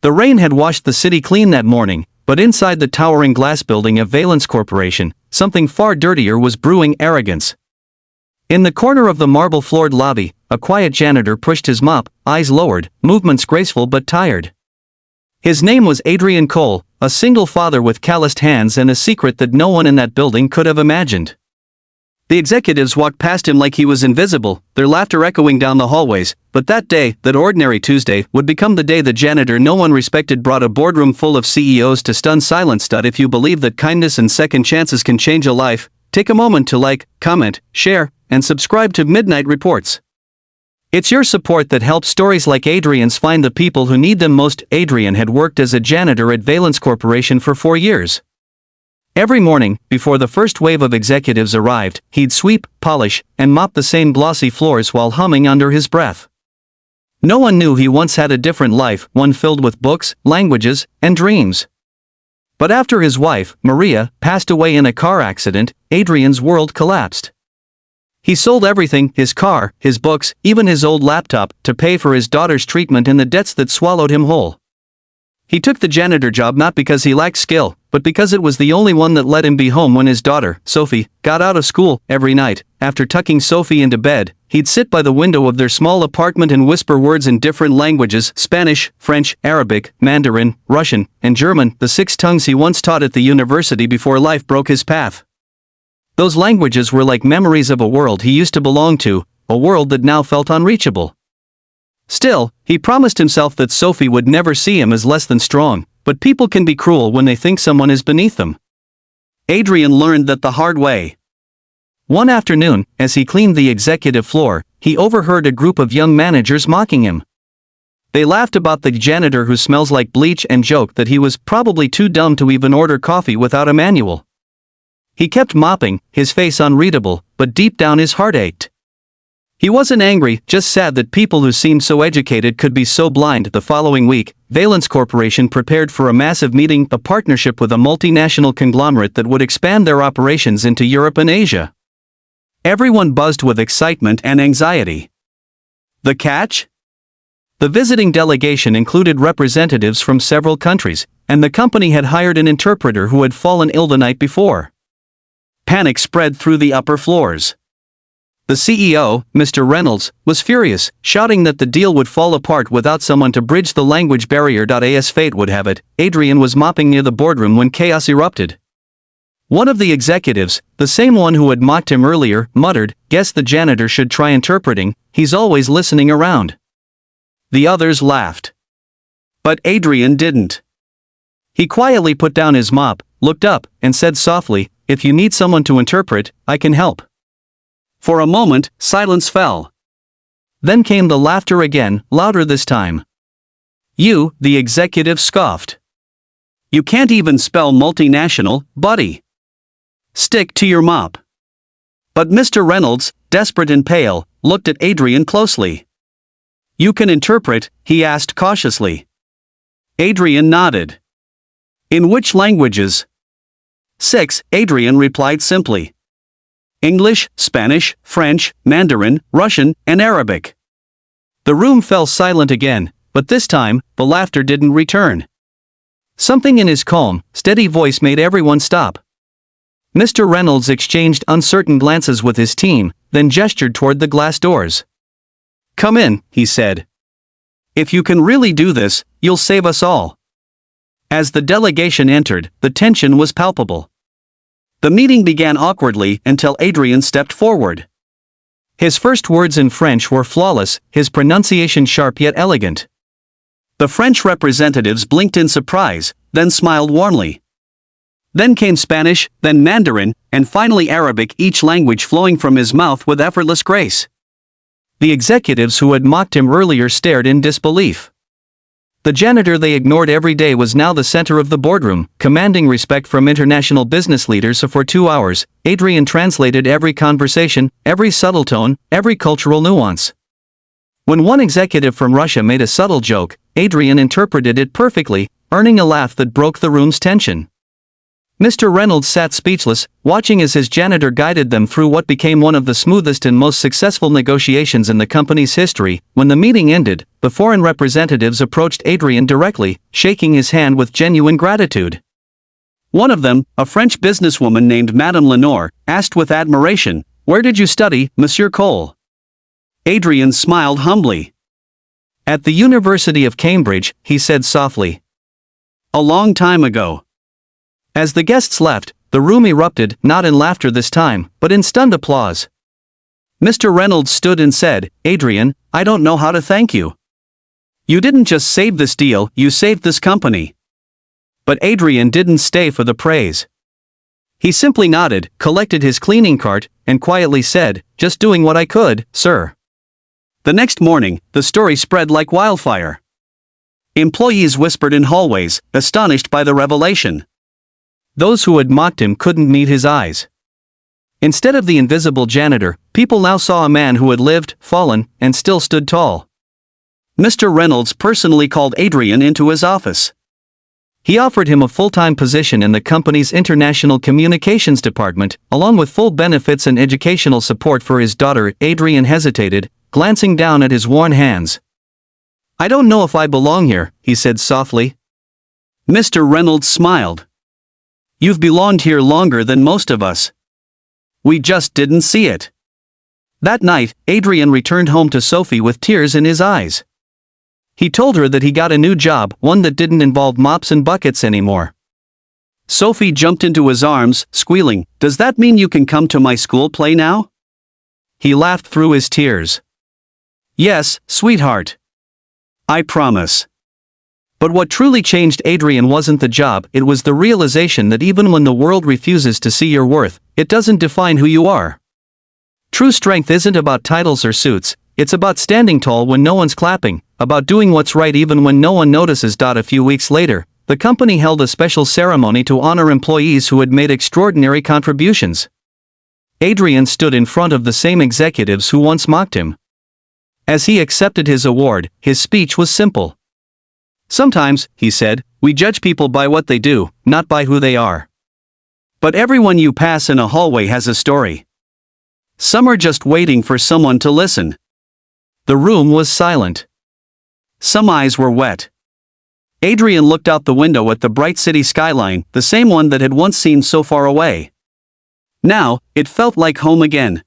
The rain had washed the city clean that morning, but inside the towering glass building of Valence Corporation, something far dirtier was brewing: arrogance. In the corner of the marble-floored lobby, a quiet janitor pushed his mop, eyes lowered, movements graceful but tired. His name was Adrian Cole, a single father with calloused hands and a secret that no one in that building could have imagined. The executives walked past him like he was invisible, their laughter echoing down the hallways, but that day, that ordinary Tuesday, would become the day the janitor no one respected brought a boardroom full of CEOs to stun silence. If you believe that kindness and second chances can change a life, take a moment to like, comment, share, and subscribe to Midnight Reports. It's your support that helps stories like Adrian's find the people who need them most. Adrian had worked as a janitor at Valence Corporation for 4 years. Every morning, before the first wave of executives arrived, he'd sweep, polish, and mop the same glossy floors while humming under his breath. No one knew he once had a different life, one filled with books, languages, and dreams. But after his wife, Maria, passed away in a car accident, Adrian's world collapsed. He sold everything: his car, his books, even his old laptop, to pay for his daughter's treatment and the debts that swallowed him whole. He took the janitor job not because he lacked skill, but because it was the only one that let him be home when his daughter, Sophie, got out of school. Every night, after tucking Sophie into bed, he'd sit by the window of their small apartment and whisper words in different languages: Spanish, French, Arabic, Mandarin, Russian, and German, the 6 tongues he once taught at the university before life broke his path. Those languages were like memories of a world he used to belong to, a world that now felt unreachable. Still, he promised himself that Sophie would never see him as less than strong, but people can be cruel when they think someone is beneath them. Adrian learned that the hard way. One afternoon, as he cleaned the executive floor, he overheard a group of young managers mocking him. They laughed about the janitor who smells like bleach and joked that he was probably too dumb to even order coffee without a manual. He kept mopping, his face unreadable, but deep down his heart ached. He wasn't angry, just sad that people who seemed so educated could be so blind. The following week, Valence Corporation prepared for a massive meeting, a partnership with a multinational conglomerate that would expand their operations into Europe and Asia. Everyone buzzed with excitement and anxiety. The catch? The visiting delegation included representatives from several countries, and the company had hired an interpreter who had fallen ill the night before. Panic spread through the upper floors. The CEO, Mr. Reynolds, was furious, shouting that the deal would fall apart without someone to bridge the language barrier. As fate would have it, Adrian was mopping near the boardroom when chaos erupted. One of the executives, the same one who had mocked him earlier, muttered, "Guess the janitor should try interpreting, he's always listening around." The others laughed. But Adrian didn't. He quietly put down his mop, looked up, and said softly, "If you need someone to interpret, I can help." For a moment, silence fell. Then came the laughter again, louder this time. "You," the executive scoffed. "You can't even spell multinational, buddy. Stick to your mop." But Mr. Reynolds, desperate and pale, looked at Adrian closely. "You can interpret?" he asked cautiously. Adrian nodded. "In which languages?" "6, Adrian replied simply. "English, Spanish, French, Mandarin, Russian, and Arabic." The room fell silent again, but this time, the laughter didn't return. Something in his calm, steady voice made everyone stop. Mr. Reynolds exchanged uncertain glances with his team, then gestured toward the glass doors. "Come in," he said. "If you can really do this, you'll save us all." As the delegation entered, the tension was palpable. The meeting began awkwardly until Adrian stepped forward. His first words in French were flawless, his pronunciation sharp yet elegant. The French representatives blinked in surprise, then smiled warmly. Then came Spanish, then Mandarin, and finally Arabic, each language flowing from his mouth with effortless grace. The executives who had mocked him earlier stared in disbelief. The janitor they ignored every day was now the center of the boardroom, commanding respect from international business leaders. For 2 hours, Adrian translated every conversation, every subtle tone, every cultural nuance. When one executive from Russia made a subtle joke, Adrian interpreted it perfectly, earning a laugh that broke the room's tension. Mr. Reynolds sat speechless, watching as his janitor guided them through what became one of the smoothest and most successful negotiations in the company's history. When the meeting ended, the foreign representatives approached Adrian directly, shaking his hand with genuine gratitude. One of them, a French businesswoman named Madame Lenore, asked with admiration, "Where did you study, Monsieur Cole?" Adrian smiled humbly. "At the University of Cambridge," he said softly. "A long time ago." As the guests left, the room erupted, not in laughter this time, but in stunned applause. Mr. Reynolds stood and said, "Adrian, I don't know how to thank you. You didn't just save this deal, you saved this company." But Adrian didn't stay for the praise. He simply nodded, collected his cleaning cart, and quietly said, "Just doing what I could, sir." The next morning, the story spread like wildfire. Employees whispered in hallways, astonished by the revelation. Those who had mocked him couldn't meet his eyes. Instead of the invisible janitor, people now saw a man who had lived, fallen, and still stood tall. Mr. Reynolds personally called Adrian into his office. He offered him a full-time position in the company's international communications department, along with full benefits and educational support for his daughter. Adrian hesitated, glancing down at his worn hands. "I don't know if I belong here," he said softly. Mr. Reynolds smiled. "You've belonged here longer than most of us. We just didn't see it." That night, Adrian returned home to Sophie with tears in his eyes. He told her that he got a new job, one that didn't involve mops and buckets anymore. Sophie jumped into his arms, squealing, "Does that mean you can come to my school play now?" He laughed through his tears. "Yes, sweetheart. I promise." But what truly changed Adrian wasn't the job, it was the realization that even when the world refuses to see your worth, it doesn't define who you are. True strength isn't about titles or suits, it's about standing tall when no one's clapping, about doing what's right even when no one notices. A few weeks later, the company held a special ceremony to honor employees who had made extraordinary contributions. Adrian stood in front of the same executives who once mocked him. As he accepted his award, his speech was simple. "Sometimes," he said, "we judge people by what they do, not by who they are. But everyone you pass in a hallway has a story. Some are just waiting for someone to listen." The room was silent. Some eyes were wet. Adrian looked out the window at the bright city skyline, the same one that had once seemed so far away. Now, it felt like home again.